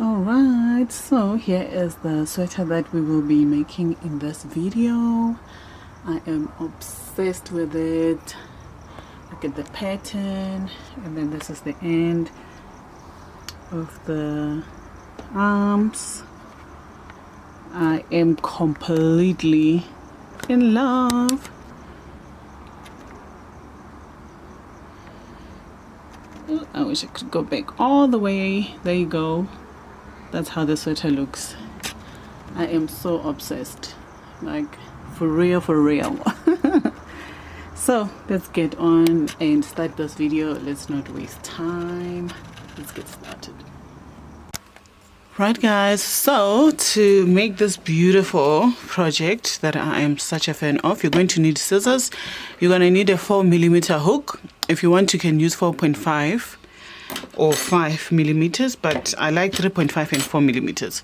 Alright, so here is the sweater that we will be making in this video. I am obsessed with it. Look at the pattern, and then this is the end of the arms. I am completely in love. Ooh, I wish I could go back all the way. There you go. That's how the sweater looks. I am so obsessed, like for real, for real. So let's get on and start this video. Let's not waste time. Let's get started. Right guys, so to make this beautiful project that I am such a fan of, you're going to need scissors. You're going to need a 4mm hook. If you want, you can use 4.5 or 5mm, but I like 3.5 and 4mm.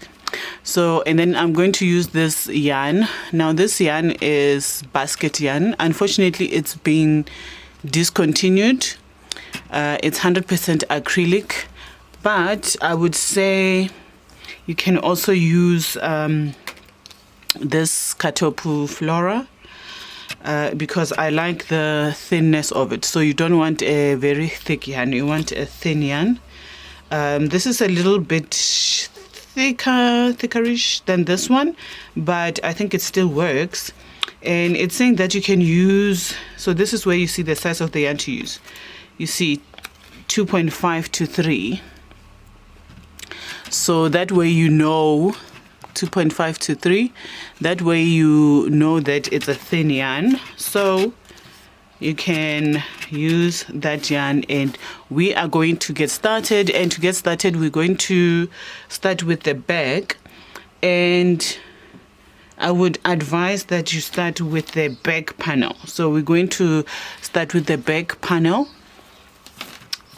So, and then I'm going to use this yarn. Now this yarn is basket yarn. Unfortunately, it's being discontinued. It's 100% acrylic, but I would say you can also use this Katopu Flora because I like the thinness of it. So you don't want a very thick yarn, you want a thin yarn. This is a little bit thickerish than this one, but I think it still works. And it's saying that you can use, so this is where you see the size of the yarn to use. You see 2.5 to 3. So that way you know 2.5 to 3. That way you know that it's a thin yarn. So you can use that yarn, and we are going to get started. And to get started, we're going to start with the back, and I would advise that you start with the back panel. So we're going to start with the back panel,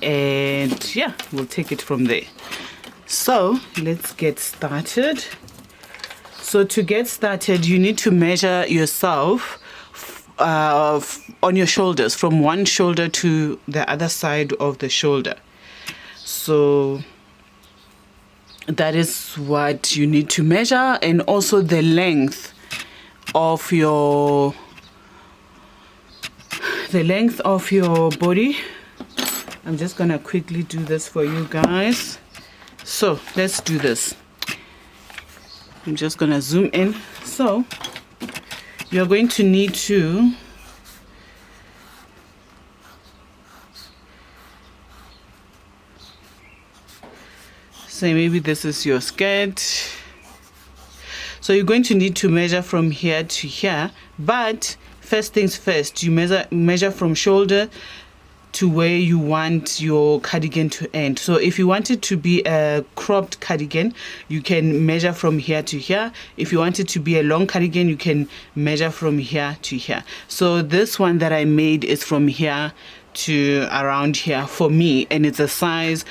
and yeah, we'll take it from there. So let's get started. So to get started, you need to measure yourself on your shoulders, from one shoulder to the other side of the shoulder. So that is what you need to measure, and also the length of your body. I'm just gonna quickly do this for you guys. So let's do this. I'm just gonna zoom in. So you're going to need to say maybe this is your skirt. So you're going to need to measure from here to here, but first things first, you measure from shoulder to where you want your cardigan to end. So if you want it to be a cropped cardigan, you can measure from here to here. If you want it to be a long cardigan, you can measure from here to here. So this one that I made is from here to around here for me, and it's a size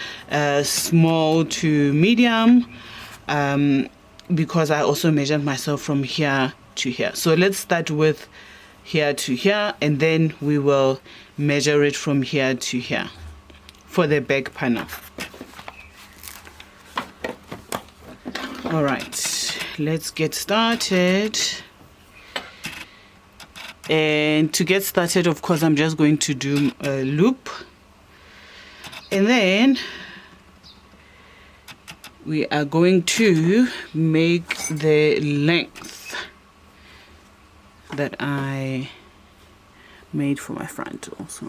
small to medium, because I also measured myself from here to here. So let's start with here to here, and then we will measure it from here to here for the back panel. All right, let's get started. And to get started, of course, I'm just going to do a loop, and then we are going to make the length that I made for my front also.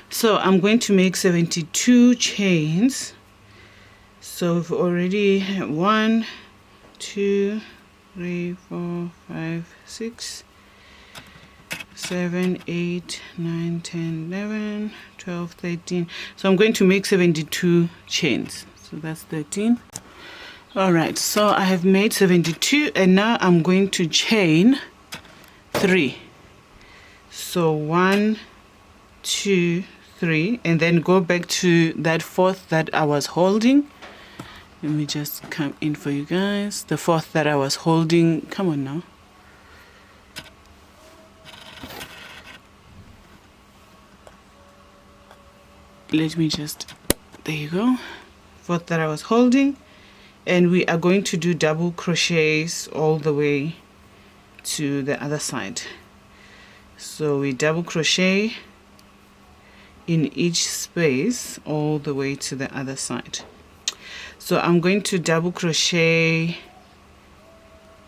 So I'm going to make 72 chains. So we've already 1, 2, 3, 4, 5, 6, 7, 8, 9, 10, 11, 12, 13. So I'm going to make 72 chains. So that's 13. All right, so I have made 72, and now I'm going to chain 3. So 1, 2, 3, and then go back to that fourth that I was holding. Let me just come in for you guys. The fourth that I was holding. Come on now. Let me just, there you go. 4th that I was holding, and we are going to do double crochets all the way to the other side. So we double crochet in each space all the way to the other side. So I'm going to double crochet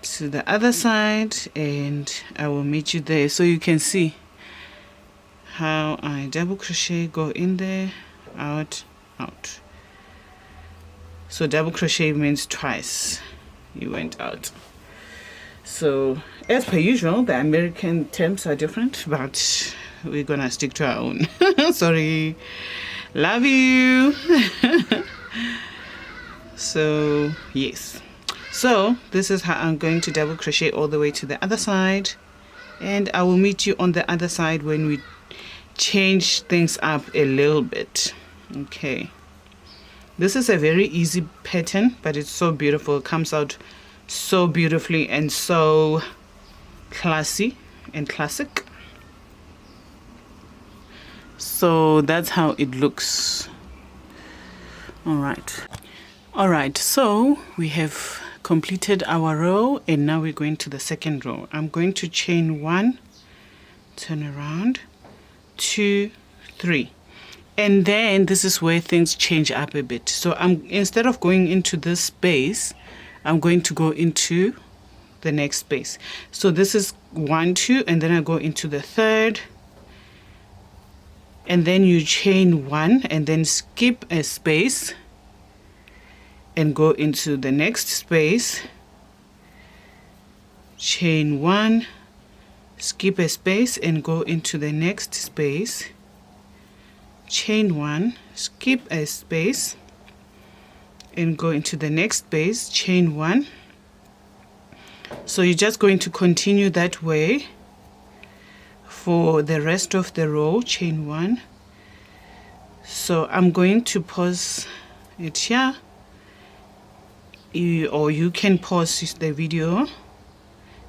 to the other side, and I will meet you there so you can see how I double crochet, go in there, out, out. So double crochet means twice you went out. So as per usual, the American terms are different, but we're gonna stick to our own. Sorry, love you. So yes, so this is how I'm going to double crochet all the way to the other side, and I will meet you on the other side when we change things up a little bit. Okay, this is a very easy pattern, but it's so beautiful. It comes out so beautifully and so classy and classic. So that's how it looks. All right, so we have completed our row, and now we're going to the second row. I'm going to chain 1, turn around, 2, 3, and then this is where things change up a bit. So instead of going into this space, I'm going to go into the next space. So this is 1, 2, and then I go into the third, and then you chain 1 and then skip a space and go into the next space, chain 1, skip a space and go into the next space, chain 1, skip a space and go into the next space, chain 1. So you're just going to continue that way for the rest of the row, chain 1. So I'm going to pause it here, or you can pause the video.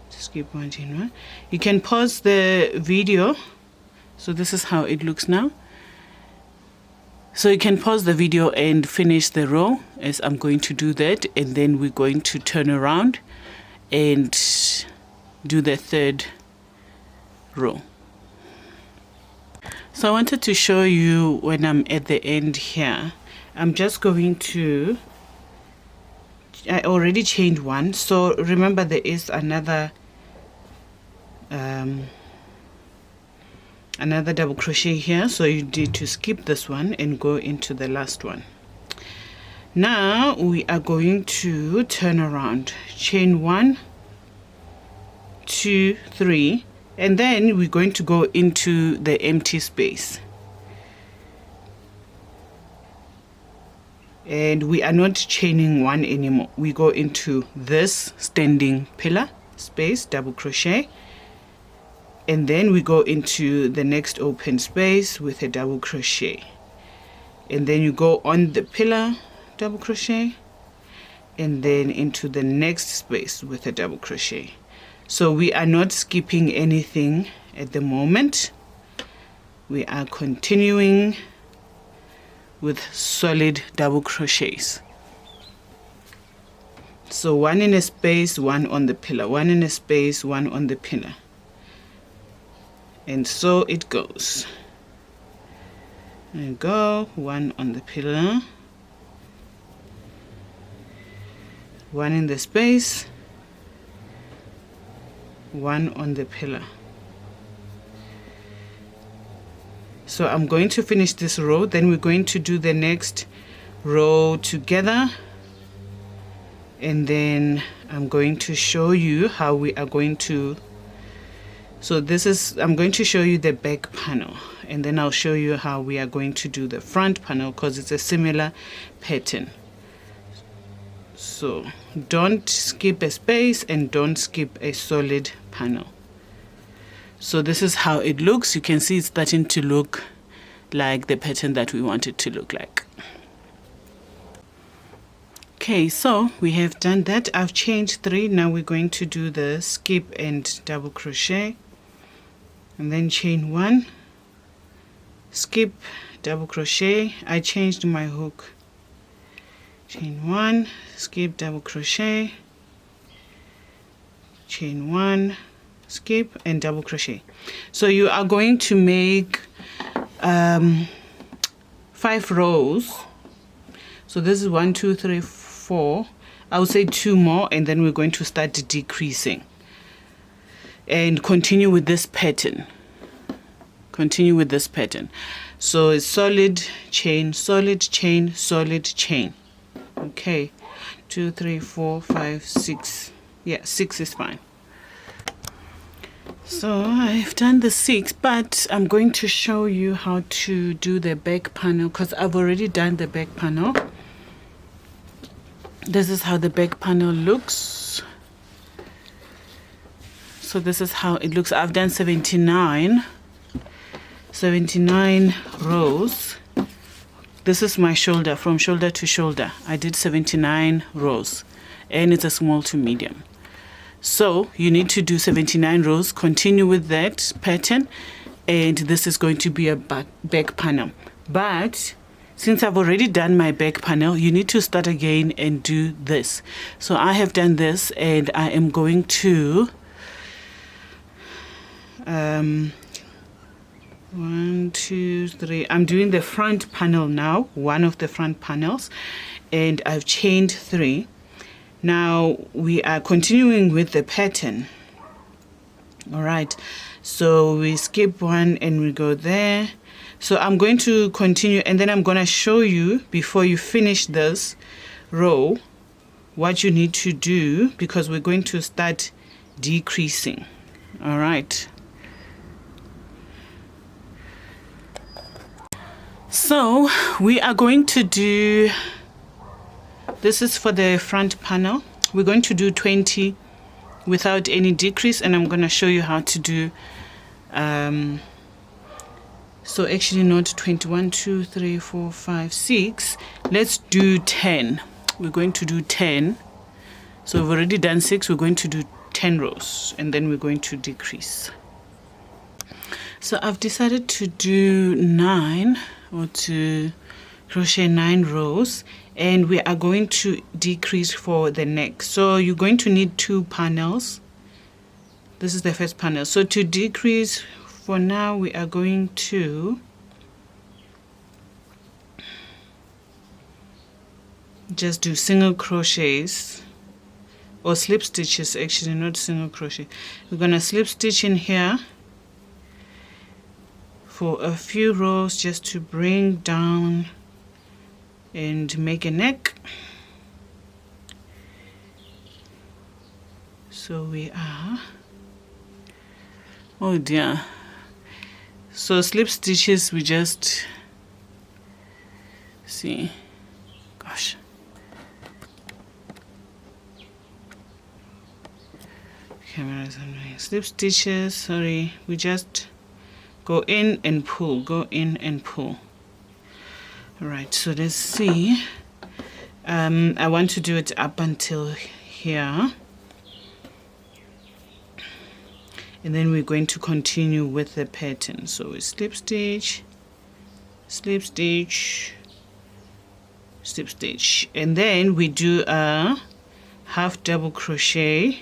Skip 1, chain 1. You can pause the video. So this is how it looks now. So you can pause the video and finish the row, as I'm going to do that, and then we're going to turn around and do the third row. So I wanted to show you when I'm at the end here. I'm just going to, I already chained 1, so remember there is another double crochet here, so you need to skip this one and go into the last one. Now we are going to turn around, chain 1, 2, 3, and then we're going to go into the empty space, and we are not chaining 1 anymore. We go into this standing pillar space, double crochet, and then we go into the next open space with a double crochet, and then you go on the pillar, double crochet, and then into the next space with a double crochet. So we are not skipping anything at the moment. We are continuing with solid double crochets. So 1 in a space, 1 on the pillar, 1 in a space, 1 on the pillar, and so it goes. And go 1 on the pillar, 1 in the space, 1 on the pillar. So I'm going to finish this row, then we're going to do the next row together, and then I'm going to show you how we are going to, so this is, I'm going to show you the back panel, and then I'll show you how we are going to do the front panel, because it's a similar pattern. So don't skip a space and don't skip a solid panel. So this is how it looks. You can see it's starting to look like the pattern that we want it to look like. Okay, so we have done that. I've chained 3. Now we're going to do the skip and double crochet, and then chain 1, skip, double crochet. I changed my hook chain 1, skip, double crochet, chain 1, skip, and double crochet. So you are going to make 5 rows. So this is 1, 2, 3, 4. I would say 2 more, and then we're going to start decreasing and continue with this pattern. Continue with this pattern. So it's solid chain, solid chain, solid chain. Okay, 2, 3, 4, 5, 6. Yeah, 6 is fine. So I've done the 6, but I'm going to show you how to do the back panel because I've already done the back panel. This is how the back panel looks. So this is how it looks. I've done 79 rows. This is my shoulder, from shoulder to shoulder. I did 79 rows, and it's a small to medium. So you need to do 79 rows, continue with that pattern, and this is going to be a back panel. But since I've already done my back panel, you need to start again and do this. So I have done this, and I am going to 1, 2, 3. I'm doing the front panel now, one of the front panels, and I've chained 3. Now we are continuing with the pattern. All right, so we skip 1 and we go there. So I'm going to continue, and then I'm going to show you before you finish this row what you need to do, because we're going to start decreasing. All right. So we are going to do, this is for the front panel. We're going to do 20 without any decrease, and I'm going to show you how to do so actually not 21, 2, 3, 4, 5, 6. Let's do 10. We're going to do 10. So we've already done 6. We're going to do 10 rows, and then we're going to decrease. So I've decided to do 9, or to crochet 9 rows, and we are going to decrease for the neck. So you're going to need 2 panels. This is the first panel. So to decrease for now, we are going to just do single crochets or slip stitches, actually not single crochet. We're going to slip stitch in here for a few rows just to bring down and make a neck. So we are, oh dear. So slip stitches, we just see, gosh. Cameras on my slip stitches, sorry, we just go in and pull, go in and pull. All right, so let's see. I want to do it up until here. And then we're going to continue with the pattern. So we slip stitch, slip stitch, slip stitch. And then we do a half double crochet.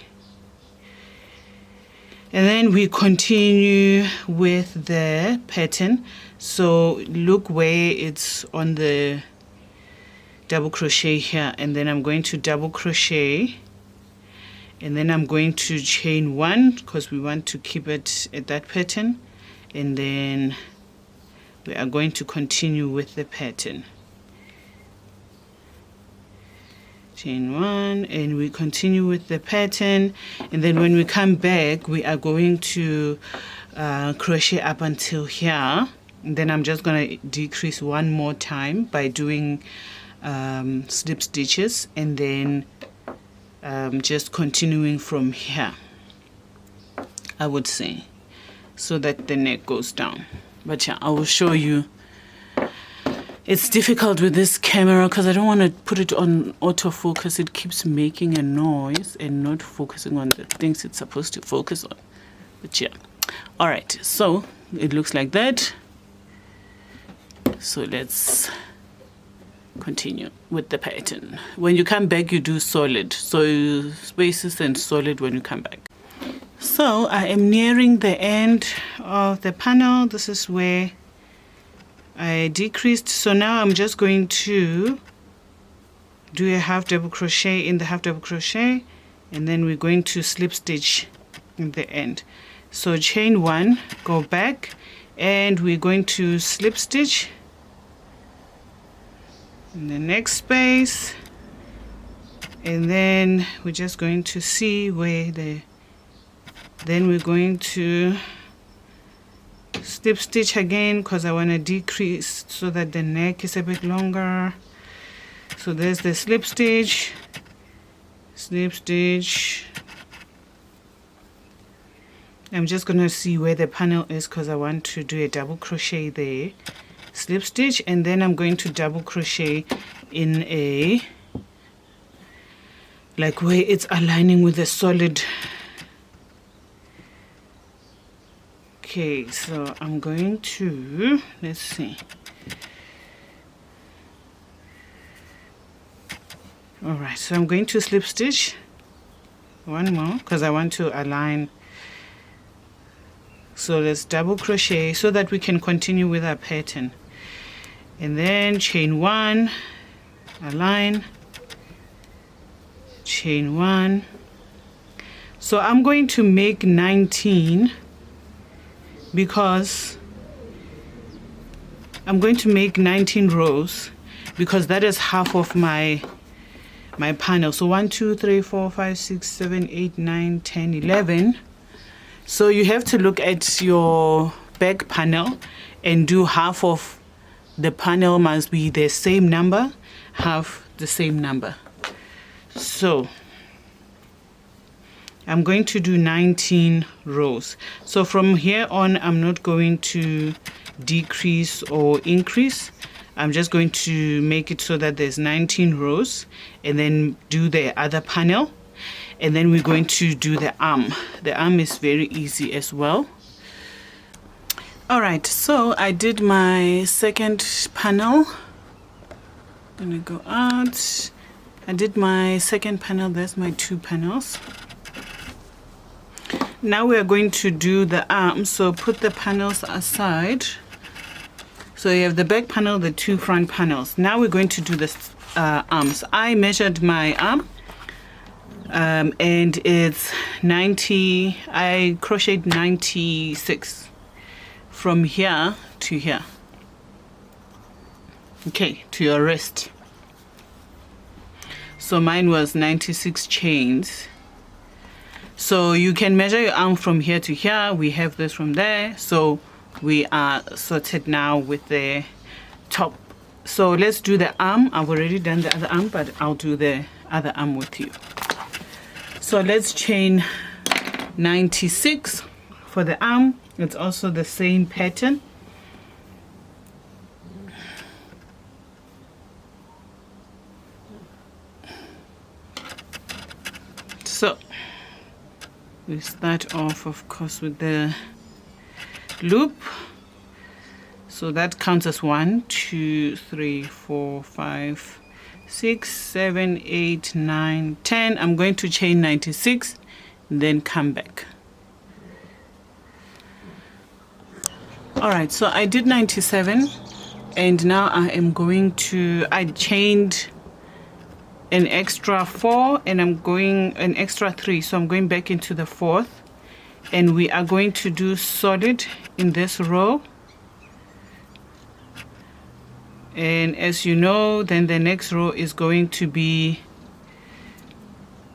And then we continue with the pattern. So look where it's on the double crochet here, and then I'm going to double crochet, and then I'm going to chain 1 because we want to keep it at that pattern, and then we are going to continue with the pattern. Chain 1, and we continue with the pattern, and then when we come back we are going to crochet up until here, and then I'm just going to decrease 1 more time by doing slip stitches, and then just continuing from here, I would say, so that the neck goes down. But yeah, I will show you. It's difficult with this camera because I don't want to put it on autofocus. It keeps making a noise and not focusing on the things it's supposed to focus on. But yeah, all right, so it looks like that. So let's continue with the pattern. When you come back, you do solid, so spaces and solid when you come back. So I am nearing the end of the panel. This is where I decreased, so now I'm just going to do a half double crochet in the half double crochet, and then we're going to slip stitch in the end. So chain 1, go back, and we're going to slip stitch in the next space, and then we're just going to see where then we're going to slip stitch again, because I want to decrease so that the neck is a bit longer. So there's the slip stitch, I'm just going to see where the panel is, because I want to do a double crochet there, slip stitch, and then I'm going to double crochet in a, like where it's aligning with the solid. Okay, so I'm going to, let's see. All right, so I'm going to slip stitch one more because I want to align. So let's double crochet so that we can continue with our pattern. And then chain 1, align, chain 1. So I'm going to make 19 because I'm going to make 19 rows because that is half of my panel. So 1 2 3 4 5 6 7 8 9 10 11. So you have to look at your back panel and do half of the panel must be the same number, half the same number. So I'm going to do 19 rows. So from here on, I'm not going to decrease or increase. I'm just going to make it so that there's 19 rows and then do the other panel. And then we're going to do the arm. The arm is very easy as well. All right, so I did my second panel. I'm gonna go out. I did my second panel. There's my 2 panels. Now we are going to do the arm, so put the panels aside. So you have the back panel, the 2 front panels. Now we're going to do the arms. I measured my arm and it's 90, I crocheted 96 from here to here. Okay, to your wrist. So mine was 96 chains. So you can measure your arm from here to here. We have this from there. So we are sorted now with the top. So let's do the arm. I've already done the other arm, but I'll do the other arm with you. So let's chain 96 for the arm. It's also the same pattern. So we start off, of course, with the loop. So that counts as 1 2 3 4 5 6 7 8 9 10. I'm going to chain 96, then come back. All right, so I did 97, and now I am going to, I chained an extra 4 and I'm going an extra 3, so I'm going back into the 4th, and we are going to do solid in this row. And as you know, then the next row is going to be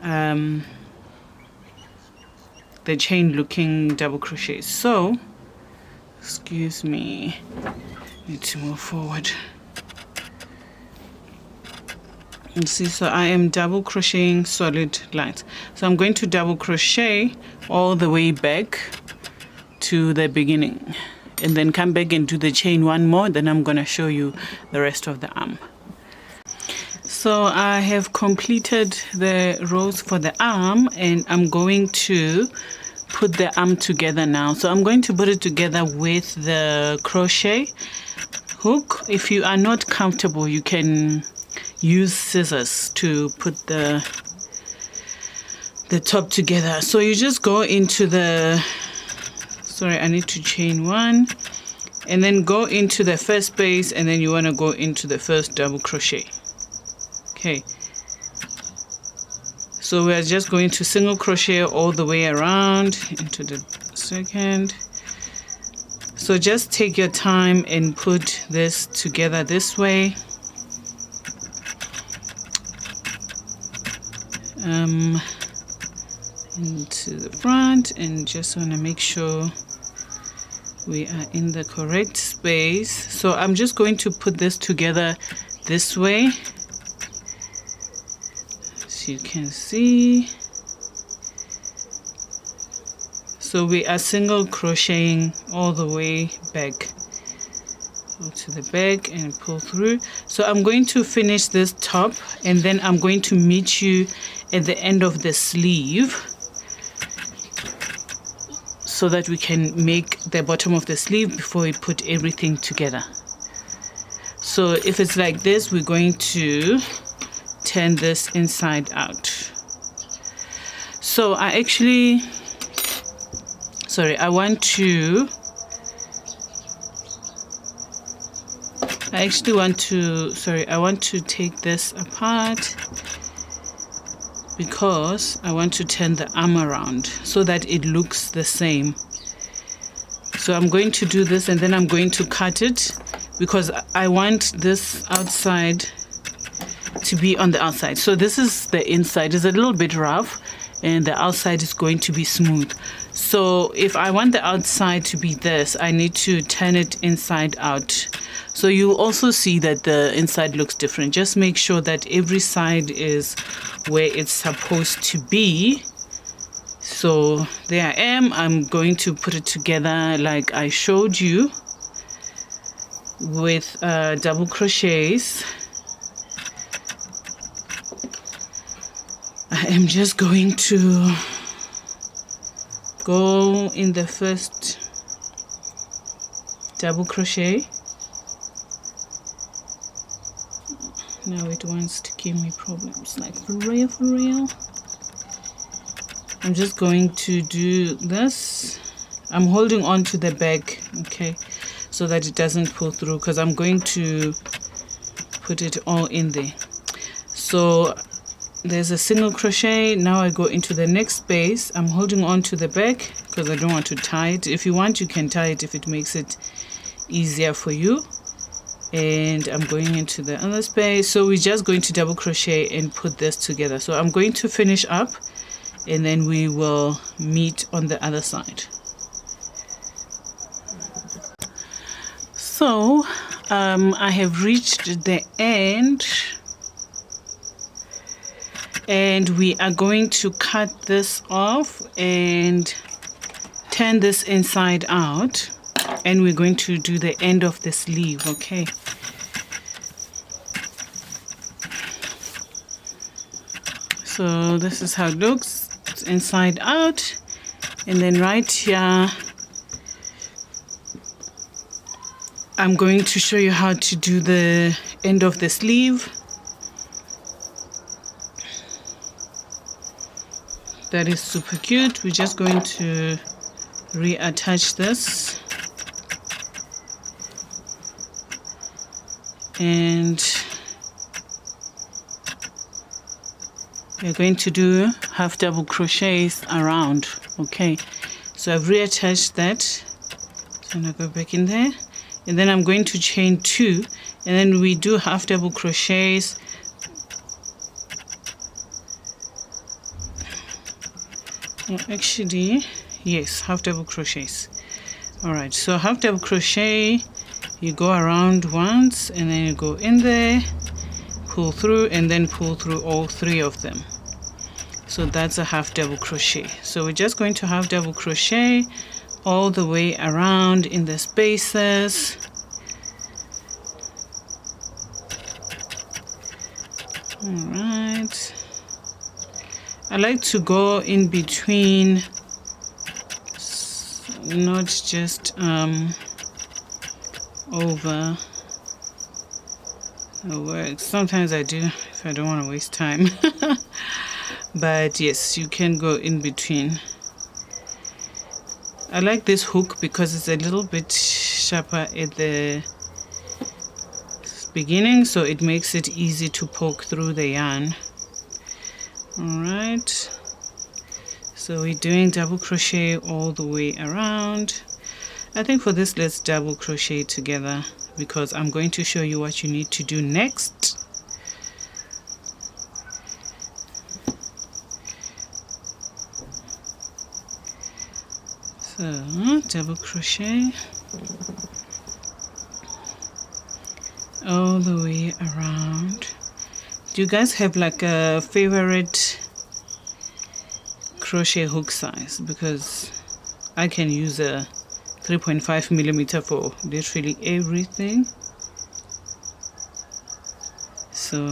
the chain looking double crochet. So excuse me, need to move forward. And see, so I am double crocheting solid lines. So I'm going to double crochet all the way back to the beginning, and then come back and do the chain 1 more. Then I'm going to show you the rest of the arm. So I have completed the rows for the arm, and I'm going to put the arm together now. So I'm going to put it together with the crochet hook. If you are not comfortable, you can use scissors to put the top together. So you just go into the, sorry, I need to chain one, and then go into the first space, and then you want to go into the first double crochet. Okay, so we're just going to single crochet all the way around into the second. So just take your time and put this together this way. Into the front, and just want to make sure we are in the correct space. So I'm just going to put this together this way, as you can see. So we are single crocheting all the way back. Go to the back and pull through. So I'm going to finish this top, and then I'm going to meet you at the end of the sleeve, so that we can make the bottom of the sleeve before we put everything together. So if it's like this, we're going to turn this inside out. So I actually want to take this apart, because I want to turn the arm around so that it looks the same. So I'm going to do this, and then I'm going to cut it, because I want this outside to be on the outside. So this is the inside. It's a little bit rough, and the outside is going to be smooth. So if I want the outside to be this, I need to turn it inside out. So you also see that the inside looks different. Just make sure that every side is where it's supposed to be. So there I am. I'm going to put it together like I showed you with double crochets. I am just going to go in the first double crochet. Now it wants to give me problems, like for real. I'm just going to do this. I'm holding on to the back, okay, so that it doesn't pull through, because I'm going to put it all in there. So there's a single crochet. Now I go into the next space. I'm holding on to the back because I don't want to tie it. If you want, you can tie it if it makes it easier for you. And I'm going into the other space. So we're just going to double crochet and put this together. So I'm going to finish up, and then we will meet on the other side. So I have reached the end, and we are going to cut this off and turn this inside out, and we're going to do the end of the sleeve. Okay, so this is how it looks. It's inside out, and then right here I'm going to show you how to do the end of the sleeve. That is super cute. We're just going to reattach this, and we're going to do half double crochets around. Okay, so I've reattached that. So I'm gonna go back in there, and then I'm going to chain 2, and then we do half double crochets. Actually, yes, half double crochets. All right, so half double crochet, you go around once, and then you go in there, pull through, and then pull through all 3 of them. So that's a half double crochet. So we're just going to half double crochet all the way around in the spaces. All right, I like to go in between, not just over. it works. Sometimes I do if I don't want to waste time. But yes, you can go in between. I like this hook because it's a little bit sharper at the beginning, so it makes it easy to poke through the yarn. Alright, so we're doing double crochet all the way around. I think for this, let's double crochet together because I'm going to show you what you need to do next. So double crochet all the way around. Do you guys have like a favorite crochet hook size? Because I can use a 3.5 millimeter for literally everything. So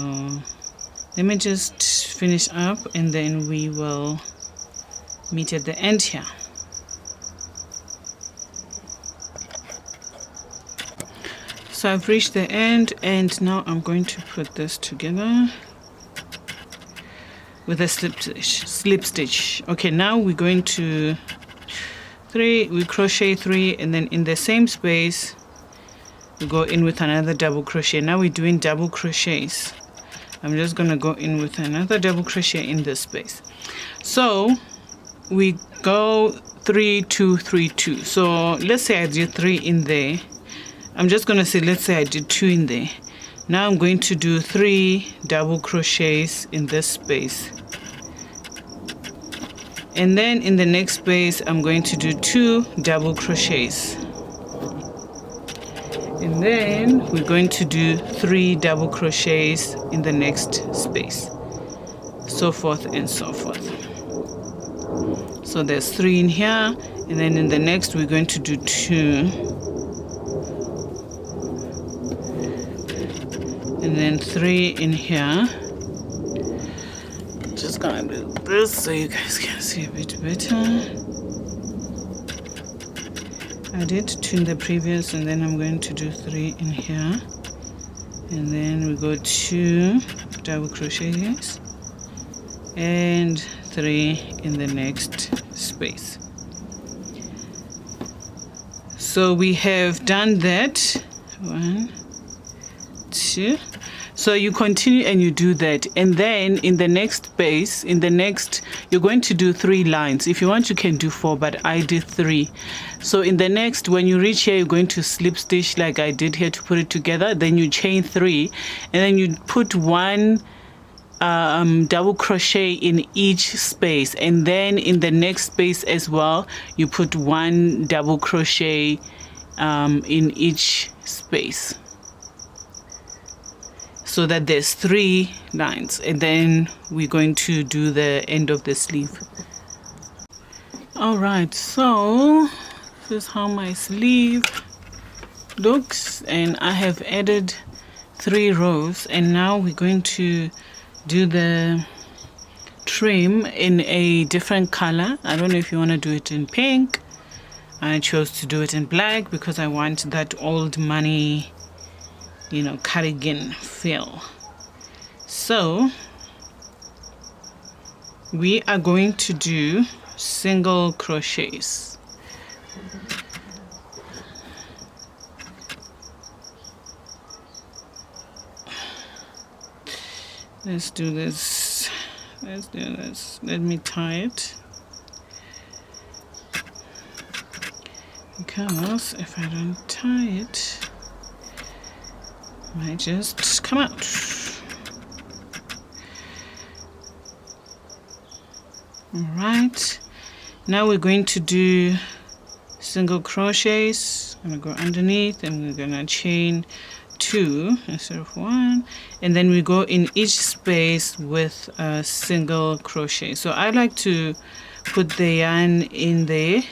let me just finish up and then we will meet at the end here. So I've reached the end and now I'm going to put this together with a slip stitch. Okay, now we're going to we crochet 3 and then in the same space we go in with another double crochet. Now we're doing double crochets. I'm just gonna go in with another double crochet in this space. So we go 3 2 3 2. So let's say I did 3 in there. I'm just going to say, let's say I did 2 in there. Now I'm going to do 3 double crochets in this space. And then in the next space, I'm going to do 2 double crochets. And then we're going to do 3 double crochets in the next space. So forth and so forth. So there's 3 in here. And then in the next, we're going to do 2. And then 3 in here. Just gonna do this so you guys can see a bit better. I did 2 in the previous and then I'm going to do 3 in here. And then we go 2 double crochets and 3 in the next space. So we have done that. 1, 2. So you continue and you do that, and then in the next space, you're going to do 3 lines. If you want, you can do 4, but I did 3. So in the next, when you reach here, you're going to slip stitch like I did here to put it together. Then you chain 3, and then you put 1 double crochet in each space, and then in the next space as well, you put 1 double crochet in each space. So that there's 3 lines, and then we're going to do the end of the sleeve. All right, so this is how my sleeve looks, and I have added 3 rows, and now we're going to do the trim in a different color. I don't know if you want to do it in pink. I chose to do it in black because I want that old money, you know, cardigan feel. So we are going to do single crochets. Let's do this. Let me tie it, because if I don't tie it, might just come out. All right, now we're going to do single crochets. I'm gonna go underneath and we're gonna chain 2 instead of 1, and then we go in each space with a single crochet. So I like to put the yarn in there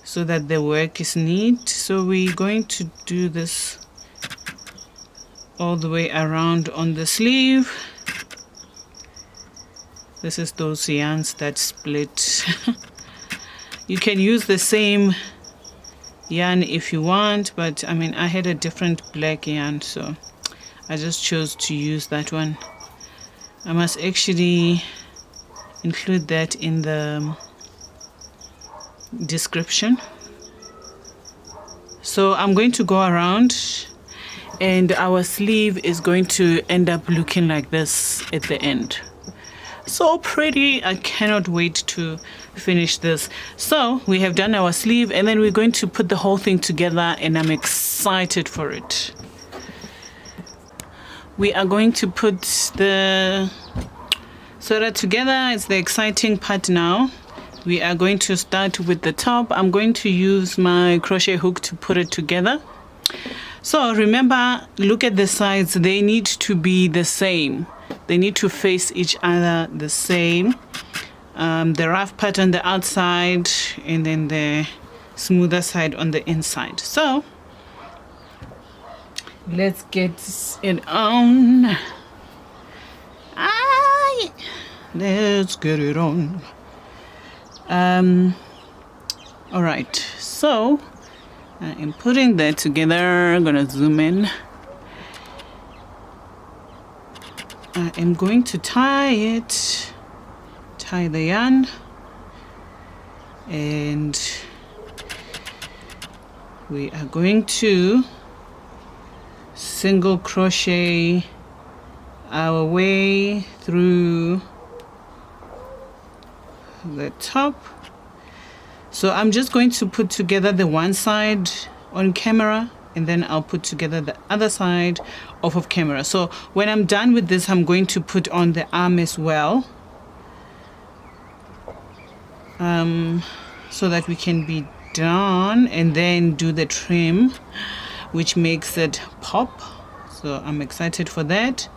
so that the work is neat. So we're going to do this all the way around on the sleeve. This is those yarns that split. You can use the same yarn if you want, but I mean, I had a different black yarn, so I just chose to use that one. I must actually include that in the description. So I'm going to go around, and our sleeve is going to end up looking like this at the end. So pretty. I cannot wait to finish this. So we have done our sleeve, and then we're going to put the whole thing together, and I'm excited for it. We are going to put the sweater together. It's the exciting part now. We are going to start with the top. I'm going to use my crochet hook to put it together. So remember, look at the sides. They need to be the same. They need to face each other the same. The rough part on the outside, and then the smoother side on the inside. So let's get it on. Let's get it on. All right, so I am putting that together. I'm gonna zoom in. I am going to tie the yarn, and we are going to single crochet our way through the top. So I'm just going to put together the one side on camera, and then I'll put together the other side off of camera. So when I'm done with this, I'm going to put on the arm as well, so that we can be done, and then do the trim, which makes it pop. So I'm excited for that.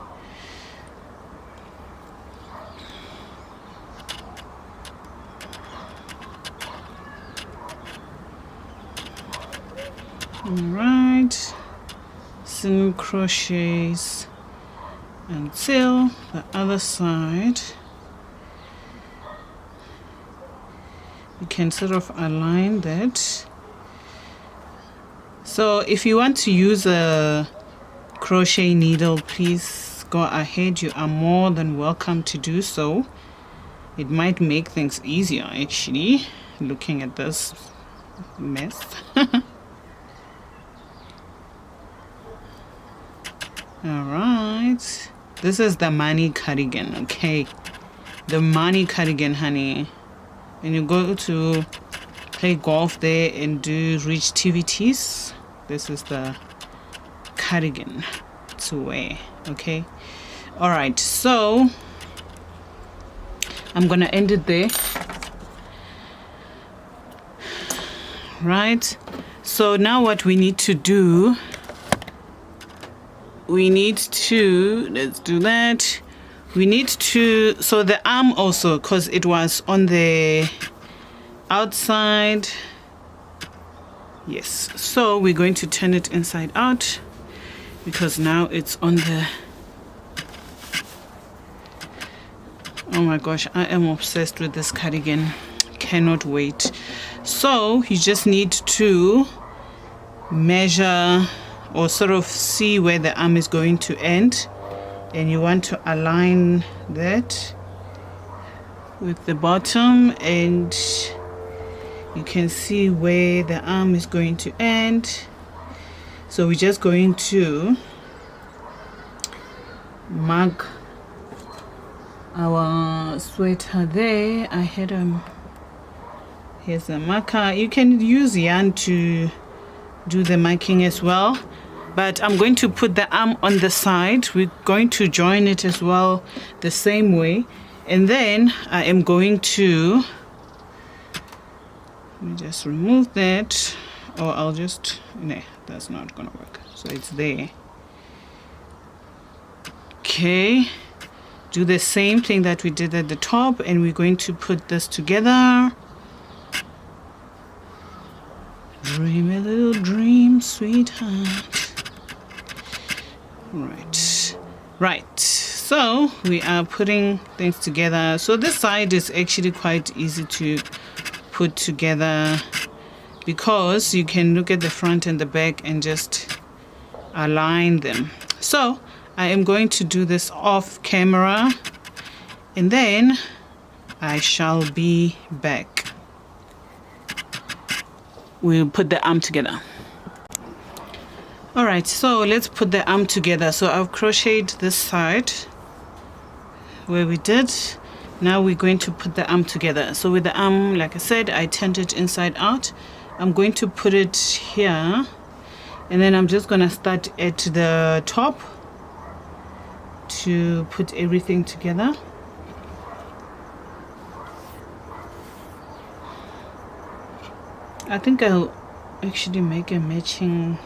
All right, single crochets until the other side. You can sort of align that. So if you want to use a crochet needle, please go ahead. You are more than welcome to do so. It might make things easier, actually, looking at this mess. All right, this is the money cardigan. Okay, the money cardigan, honey. When you go to play golf there and do rich activities, this is the cardigan to wear. Okay, all right, so I'm gonna end it there. Right, so now what we need to do, let's do that. We need to, so the arm also, because it was on the outside. Yes, so we're going to turn it inside out, because now it's on the, oh my gosh, I am obsessed with this cardigan. Cannot wait. So you just need to measure, or sort of see where the arm is going to end, and you want to align that with the bottom, and you can see where the arm is going to end. So we're just going to mark our sweater there. I had here's a marker. You can use yarn to do the marking as well, but I'm going to put the arm on the side. We're going to join it as well the same way, and then I am going to, let me just remove that, or I'll just, no, that's not gonna work, so it's there. Okay, do the same thing that we did at the top, and we're going to put this together. Dream a little dream, sweetheart. Right, so we are putting things together. So this side is actually quite easy to put together, because you can look at the front and the back and just align them. So I am going to do this off camera, and then I shall be back. We'll put the arm together. All right, so let's put the arm together. So I've crocheted this side where we did. Now we're going to put the arm together. So with the arm, like I said, I turned it inside out. I'm going to put it here, and then I'm just going to start at the top to put everything together. I think I'll actually make a matching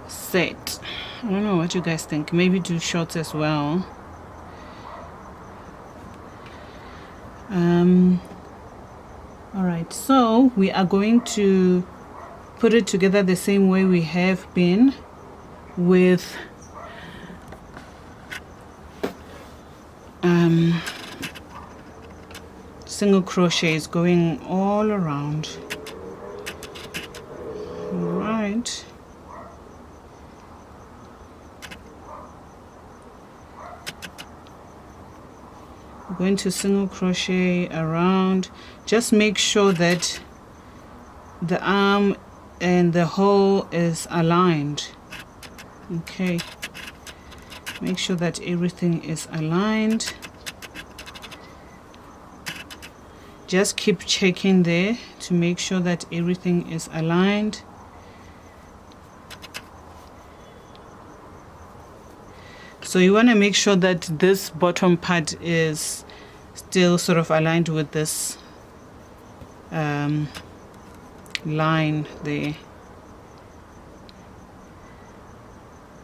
set. I don't know what you guys think. Maybe do shorts as well. All right, so we are going to put it together the same way we have been with single crochets going all around. All right. We're going to single crochet around. Just make sure that the arm and the hole is aligned. Okay, make sure that everything is aligned. Just keep checking there to make sure that everything is aligned. So you want to make sure that this bottom part is still sort of aligned with this line there.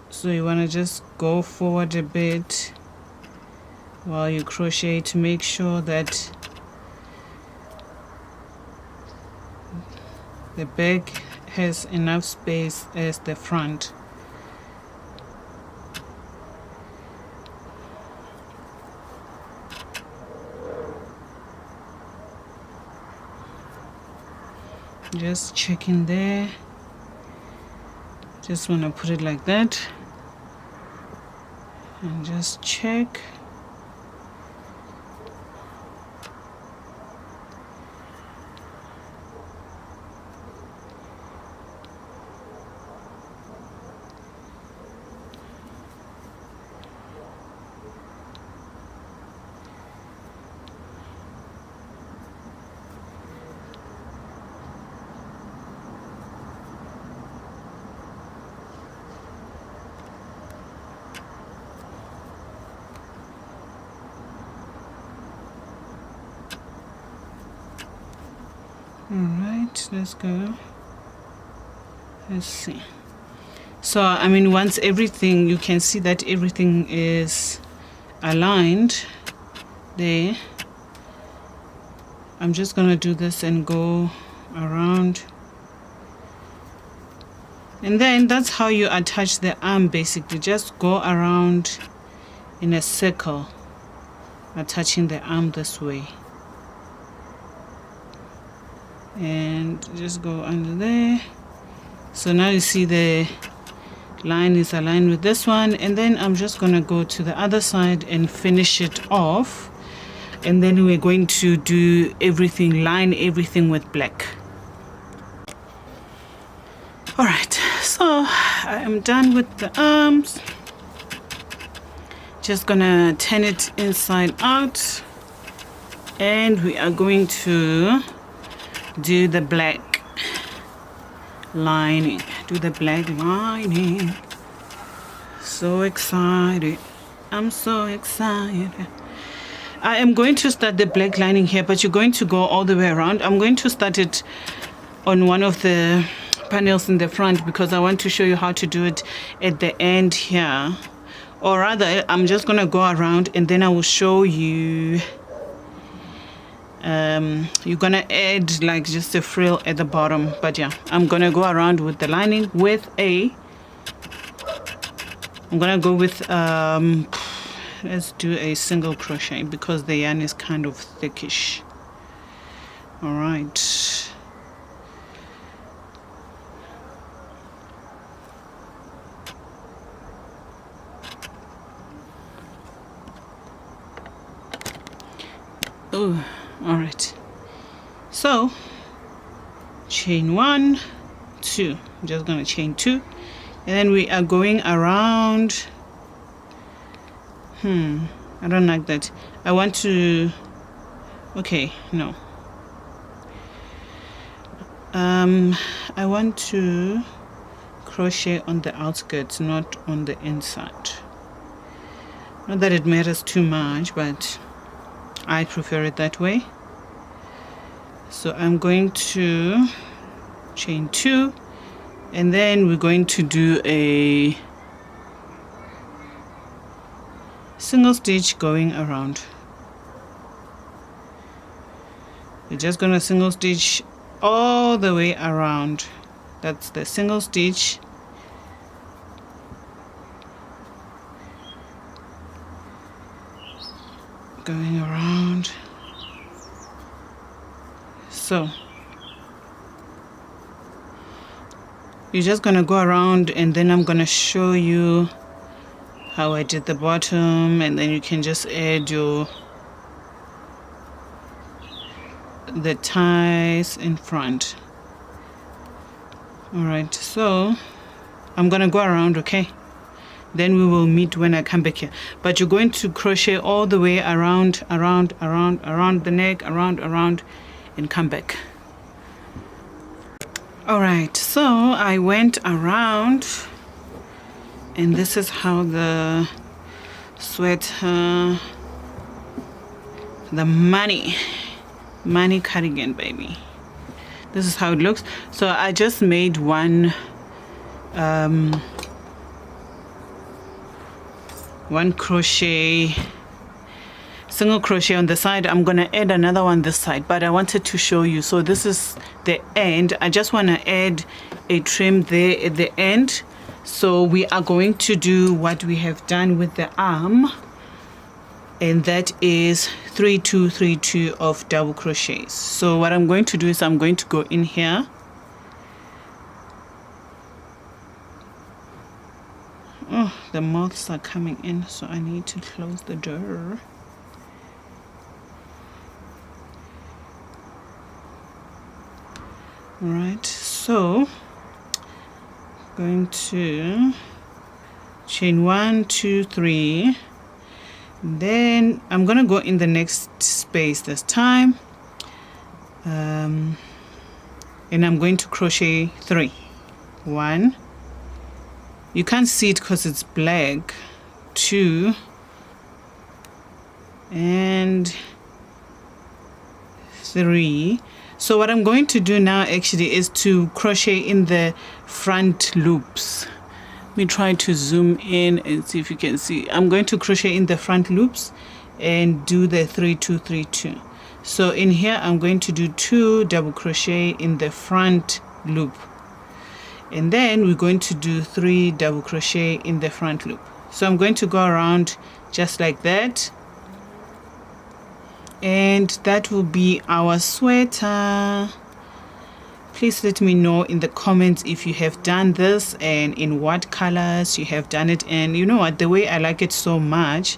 So you want to just go forward a bit while you crochet to make sure that the back has enough space as the front. Just checking there. Just want to put it like that and just check. Alright, let's go. Let's see. So I mean, once everything, you can see that everything is aligned there. I'm just gonna do this and go around, and then that's how you attach the arm. Basically, just go around in a circle, attaching the arm this way. And just go under there. So now you see the line is aligned with this one, and then I'm just going to go to the other side and finish it off, and then we're going to do everything, line everything with black. All right, so I am done with the arms. Just gonna turn it inside out, and we are going to do the black lining. Do the black lining. So excited. I'm so excited. I am going to start the black lining here, but you're going to go all the way around. I'm going to start it on one of the panels in the front because I want to show you how to do it at the end here. Or rather, I'm just going to go around and then I will show you. You're gonna add like just a frill at the bottom, but yeah, I'm gonna go around with the lining with I'm gonna go with let's do a single crochet because the yarn is kind of thickish. All right, Oh, all right. So chain 1, 2. I'm just going to chain 2, and then we are going around. I don't like that. I want to, okay, no. I want to crochet on the outskirts, not on the inside. Not that it matters too much, but I prefer it that way. So I'm going to chain 2, and then we're going to do a single stitch going around. We're just going to single stitch all the way around. That's the single stitch. Going around. So you're just going to go around, and then I'm going to show you how I did the bottom, and then you can just add the ties in front. All right, so I'm gonna go around, okay? Then we will meet when I come back here. But you're going to crochet all the way around the neck, around, and come back. All right, so I went around, and this is how the sweater, the money cardigan, baby. This is how it looks. So I just made one crochet, single crochet on the side. I'm gonna add another one this side, but I wanted to show you. So this is the end. I just want to add a trim there at the end. So we are going to do what we have done with the arm, and that is 3 2 3 2 of double crochets. So what I'm going to do is I'm going to go in here. Oh, the moths are coming in, so I need to close the door. All right, so going to chain 1 2 3. Then I'm gonna go in the next space this time, and I'm going to crochet 3. 1, you can't see it because it's black. 2, and 3. So what I'm going to do now actually is to crochet in the front loops. Let me try to zoom in and see if you can see. I'm going to crochet in the front loops and do the 3 2 3 2. So in here I'm going to do 2 double crochet in the front loop, and then we're going to do 3 double crochet in the front loop. So I'm going to go around just like that, and that will be our sweater. Please let me know in the comments if you have done this and in what colors you have done it. And you know what, the way I like it so much,